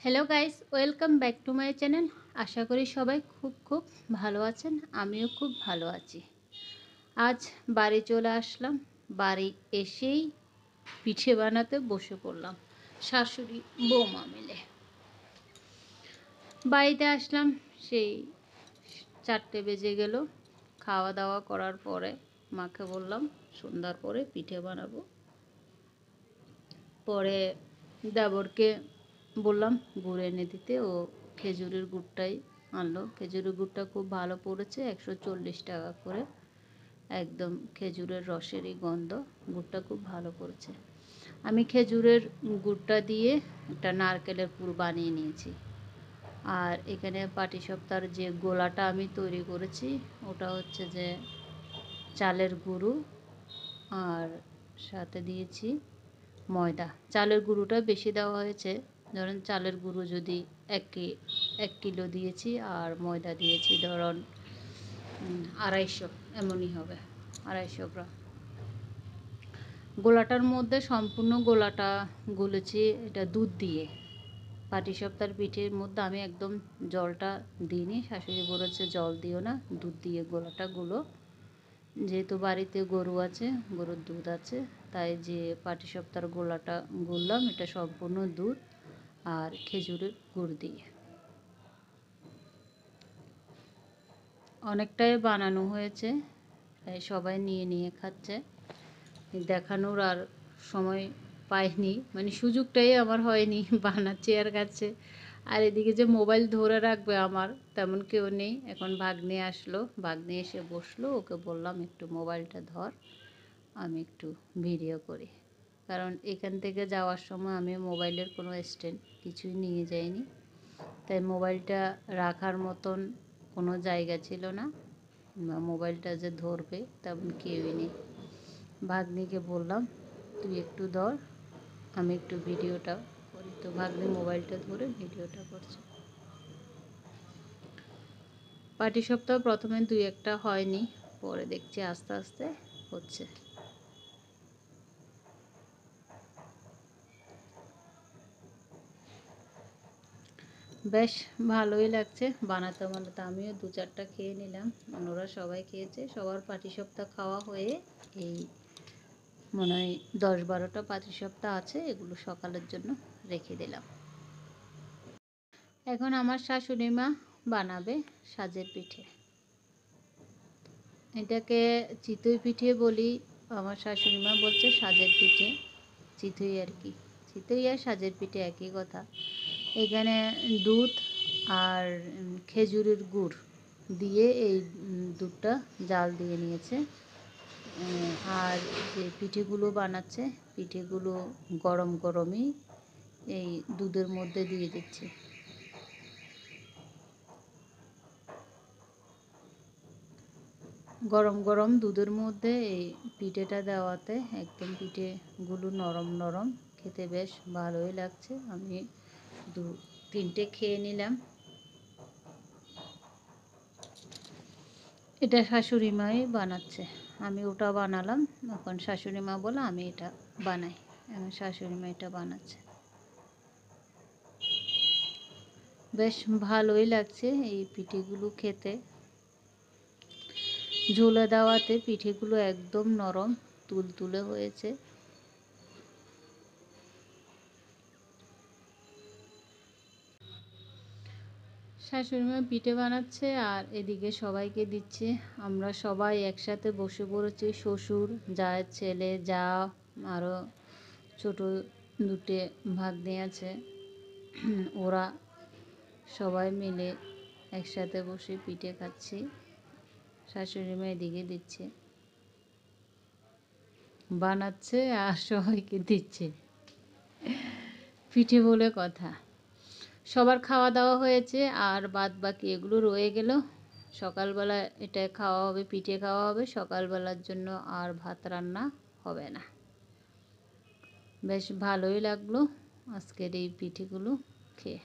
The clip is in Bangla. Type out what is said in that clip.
Hello guys, welcome back to my channel. আশা করি সবাই খুব খুব ভালো আছেন। আমিও খুব ভালো আছি। আজ বাড়ি চলে আসলাম। বাড়ি এসেই পিঠে বানাতে বসে পড়লাম শাশুড়ি বৌমা মিলে। বাড়িতে আসলাম সেই 4টে বেজে গেল। খাওয়া দাওয়া করার পরে মাকে বললাম সন্ধ্যার পরে পিঠে বানাবো। পরে দেবরকে বললাম গুড় এনে দিতে, ও খেজুরের গুড়টাই আনলো। খেজুরের গুড়টা খুব ভালো পড়েছে, 140 টাকা করে। একদম খেজুরের রসেরই গন্ধ, গুড়টা খুব ভালো পড়েছে। আমি খেজুরের গুড়টা দিয়ে একটা নারকেলের পুর বানিয়ে নিয়েছি। আর এখানে পাটিসাপটার যে গোলাটা আমি তৈরি করেছি ওটা হচ্ছে যে চালের গুঁড়ো আর সাথে দিয়েছি ময়দা। চালের গুঁড়োটা বেশি দেওয়া হয়েছে, ধরেন চালের গুঁড়ো যদি 1 কিলো দিয়েছি আর ময়দা দিয়েছি ধরুন 250, এমনই হবে 250 গ্রাম। গোলাটার মধ্যে সম্পূর্ণ গোলাটা গুলেছি এটা দুধ দিয়ে। পাটিসাপটার পিঠের মধ্যে আমি একদম জলটা দিইনি, শাশুড়ি বলেছে জল দিও না, দুধ দিয়ে গোলাটা গুলো। যেহেতু বাড়িতে গরু আছে, গরুর দুধ আছে, তাই যে পাটিসাপটার গোলাটা গুললাম এটা সম্পূর্ণ দুধ আর খেজুরের গুড় দিয়ে। অনেকটাই বানানো হয়েছে, তাই সবাই নিয়ে নিয়ে খাচ্ছে। দেখানোর আর সময় পাইনি, মানে সুযোগটাই আমার হয়নি। বানাচ্ছি আর খাচ্ছে। আর এদিকে যে মোবাইল ধরে রাখবে আমার তেমন কেউ নেই। এখন ভাগ্নে আসলো, ভাগ্নে এসে বসলো, ওকে বললাম একটু মোবাইলটা ধর, আমি একটু ভিডিও করি। কারণ এখান থেকে যাওয়ার সময় আমি মোবাইলের কোনো স্ট্যান্ড কিছুই নিয়ে যাইনি, তাই মোবাইলটা রাখার মতন কোনো জায়গা ছিল না, মোবাইলটা যে ধরবে তেমন কেউই নেই। ভাগ্নিকে বললাম তুই একটু ধর, আমি একটু ভিডিওটা করি। তো ভাগ্নি মোবাইলটা ধরে ভিডিওটা করছে। পাটিসাপটা প্রথমে 2-1টা হয়নি, পরে দেখছি আস্তে আস্তে হচ্ছে। বেশ ভালোই লাগছে বানাতে বানাতে। আমিও 2-4টা খেয়ে নিলাম, অন্যরা সবাই খেয়েছে। সবার পাটিসাপটা খাওয়া হয়ে এই মনে হয় 10-12টা পাটিসাপটা আছে, এগুলো সকালের জন্য রেখে দিলাম। এখন আমার শাশুড়ি মা বানাবে সাজের পিঠে। এটাকে চিতই পিঠে বলি, আমার শাশুড়ি মা বলছে সাজের পিঠে। চিতই আর কি, চিতই আর সাজের পিঠে একই কথা। এখানে দুধ আর খেজুরের গুড় দিয়ে এই দুধটা জাল দিয়ে নিয়েছে। আর যে পিঠেগুলো বানাচ্ছে, পিঠেগুলো গরম গরমই এই দুধের মধ্যে দিয়ে দিচ্ছি। গরম গরম দুধের মধ্যে এই পিঠেটা দেওয়াতে একদম পিঠেগুলো নরম নরম, খেতে বেশ ভালোই লাগছে। আমি 2-3টে খেয়ে নিলাম। এটা শাশুড়ি মাই বানাচ্ছে, আমি ওটা বানালাম। এখন শাশুড়ি মা বলে আমি এটা বানাই, এখন শাশুড়ি মা এটা বানাচ্ছে। বেশ ভালোই লাগছে এই পিঠেগুলো খেতে। ঝোলে দেওয়াতে পিঠেগুলো একদম নরম তুলতুলে হয়েছে। শাশুড়ি মা পিঠে বানাচ্ছে আর এদিকে সবাইকে দিচ্ছে। আমরা সবাই একসাথে বসে পড়েছি, শ্বশুর, জায়ের ছেলে, যা, আরও ছোটো 2টে ভাগ্নে আছে, ওরা সবাই মিলে একসাথে বসে পিঠে খাচ্ছি। শাশুড়ি মা এদিকে দিচ্ছে, বানাচ্ছে আর সবাইকে দিচ্ছে। পিঠে বলে কথা। সবার খাওয়া দাওয়া হয়েছে আর বাদ বাকি এগুলো রয়ে গেল। সকালবেলা এটা খাওয়া হবে, পিঠে খাওয়া হবে, সকালবেলার জন্য আর ভাত রান্না হবে না। বেশ ভালোই লাগলো আজকের এই পিঠেগুলো খেয়ে।